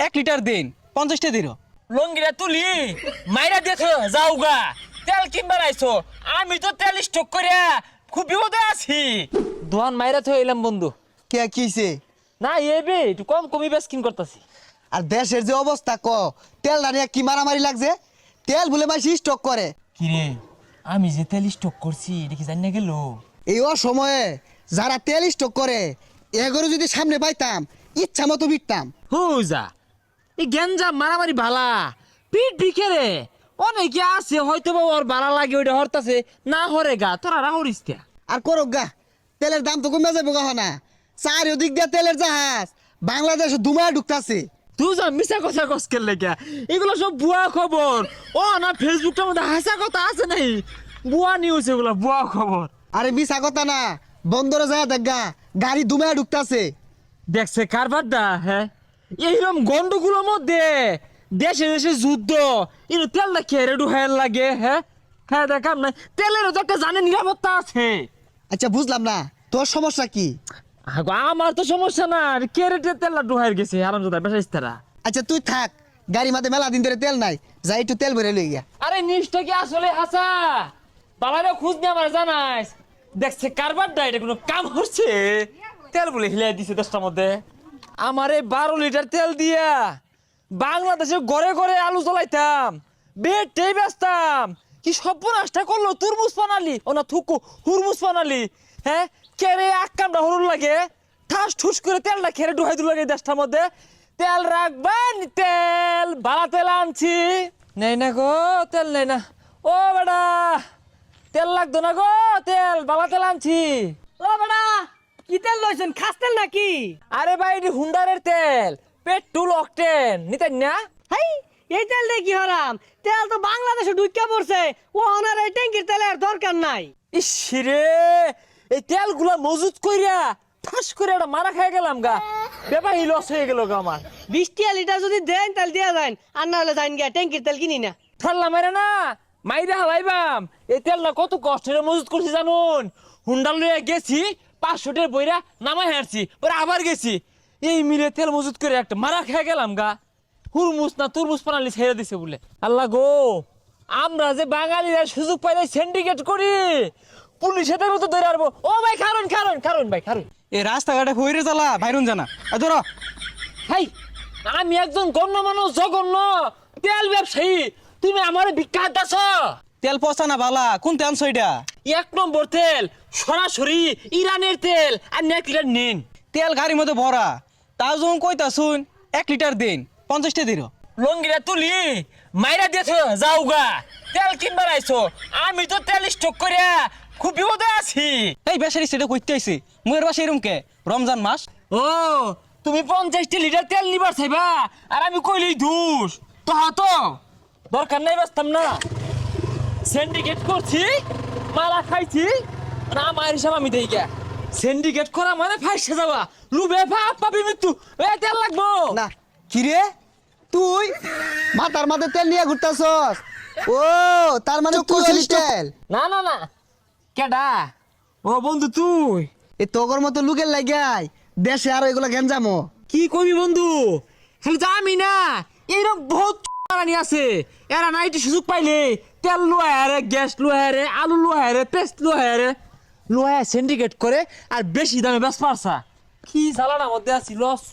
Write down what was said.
1 litre দিন 50টা দিন লঙ্গিরা তুলি মাইরা দেখো যাও গা তেল কিনবার আইছো আমি তো তেল স্টক করে খুব বিপদে আছি দোয়ান মাইরা তো এলাম বন্ধু কে কিছে না এবে একটু কম কমই বেশ কিন করতেছি আর দেশের যে অবস্থা তেল দাঁড়িয়ে কি মারামারি লাগছে তেল বলে মাইসি স্টক করে কিরে আমি যে তেল স্টক করছি এটা কি জানি না গেল এই অসময়ে যারা তেল স্টক করে এগোরো যদি সামনে পাইতাম ইচ্ছা মতো বিকতাম হুজা এই গেঞ্জা মারামারি ভালা পিট বিকেরে অনেকে আছে হয়তো বা ওর ভালো লাগে ওইটা হরতাছে না হরে গা তোরা রাহরিস কে আর করো গা তেলের দাম তো কমে যাবে গা না চারিদিক দিয়ে তেলের জাহাজ বাংলাদেশে দুমায় ঢুকতাছে তুই যা মিছা কথা কসকের লেগে এগুলো সব ভুয়া খবর ও না ফেসবুকটার মধ্যে হাসা কথা আছে নাই ভুয়া নিউজ এগুলো ভুয়া খবর আরে মিছা কথা না বন্দরে যায় দেখা গাড়ি দুমায় ঢুকতাছে দেখছে কারবারটা হ্যাঁ এইরকম গন্ডগুলোর মধ্যে দেশে দেশে যুদ্ধ এর তেলটা খেয়ে রেডু হয়ে লাগে হ্যাঁ হ্যাঁ দেখাম না তেলেরও তো একটা জানে নিরাপত্তা আছে আচ্ছা বুঝলাম না তোর সমস্যা কি আগো আমার তো সমস্যা না কেরেটে তেলটা ডুহাই গেছে আরামদাদা বেসাইস্তারা আচ্ছা তুই থাক গাড়ি মাঝে মেলা দিন ধরে তেল নাই যাই একটু তেল ভরে লই গিয়া আরে নিষ্ঠা কি আসলে হাসা বাবারে খোঁজ নিয়ে আমার জানাইস দেখছে কারবারটা এটা কোনো কাম হচ্ছে তেল বলে হিলাই দিছে 10টার মধ্যে আমারে 12 লিটার তেল দিয়া বাংলাদেশে ঘরে ঘরে আলু জ্বলাইতাম বেটেই বেচতাম কি সর্বনাশটা করলো তুরমুজ বানালি ও না থুকু হুরমুজ বানালি হ্যাঁ কেরে আক্কামটা হরুন লাগে ঠাস ঠুস করে তেলটা খেরে ডুহাই দু লাগে 10টার মধ্যে তেল রাখবেন তেল বালা তেল আনছি নেই না গো তেল নেই না ও বেটা তেল লাগতো না গো তেল বালা তেল আনছি ও বেটা কি তেল লইছেন খাস তেল নাকি আরে ভাই এটি হুন্ডারের তেল পেট্রোল অকটেন নিতেন না হাই এই তেল দিয়ে কি হরাম তেল তো বাংলাদেশে ঢুকিয়া পড়ছে ও ওনার এই ট্যাঙ্কির তেলের দরকার নাই ইস রে এই তেলগুলা মজুত কইরা ঠাস করে একটা মারা খেয়ে গেলাম গা ব্যাপারই লস হয়ে গেল গা আমার 20 লিটার যদি দেন তেল দিয়া যায় আর না হলে যাইন গিয়া ট্যাঙ্কির তেল কিনি না ঠাল্লা মেরে না মাইরা হালাইবাম এই তেলটা কত কষ্টের মজুত করছি জানুন হুন্ডা লইয়া গেছি 500 টাকা বইরা নামাই হারছি পরে আবার গেছি এই মিলে তেল মজুত করে একটা মারা খেয়ে গেলাম গা হুরমুজ না তুরমুজ পানালি ছেড়ে দিছে বলে আল্লাহ গো আমরা যে বাঙালিরা সুযোগ পাইলে সিন্ডিকেট করি পুলিশে তো ধরে আসবো ও ভাই কারণ কারণ কারণ ভাই কারণ এই রাস্তাঘাটে হইরে জ্বালা বাইরুন জানা ধরো হাই আমি একজন গণ্যমান্য জঘন্য তেল ব্যবসায়ী তুমি আমার ভিক্ষা দাস তেল পচা না বালা কোন তেল সইটা 1 নম্বর তেল সরাসরি ইরানের তেল আর 1 লিটার নিন তেল গাড়ির মধ্যে ভরা তাও যখন কইতা শুন 1 লিটার দিন 50টা দিন লঙ্গিরা তুলি মাইরা দিয়েছো যাও গা তেল কিনবার আইছো আমি তো তেল স্টক করে খুব বিপদে আছি এই বেসারি সেটা কইতে আইছি মুয়ের বাসা এরম কে রমজান মাস ও তুমি 50টা লিটার তেল নিবার চাইবা আর আমি কইলেই দোষ তো হাতো দরকার নাই বাসতাম না সিন্ডিকেট করছি মারা খাইছি না আমার হিসাব আমি দেই গা সিন্ডিকেট করা মানে ফাইসে যাওয়া লুবে ভাব পাবি মৃত্যু এ তেল লাগবো না কি রে তুই মাথার মাঝে তেল নিয়ে ঘুরতাছস ও তার মানে তুই হলি তেল না না না কেডা ও বন্ধু তুই এ তোগর মতো লুকের লাগাই দেশে আর এগুলা গেঞ্জামো কি কবি বন্ধু খালি তো আমি না এরকম বহুত রানি আছে এরা নাইটি সুযোগ পাইলে তেল লোহারে গ্যাস লোহারে আলু লোহারে পেস্ট লোহারে লোহায় সিন্ডিকেট করে আর বেশি দামে বেশ পারছা কি জ্বালানার মধ্যে আছি লস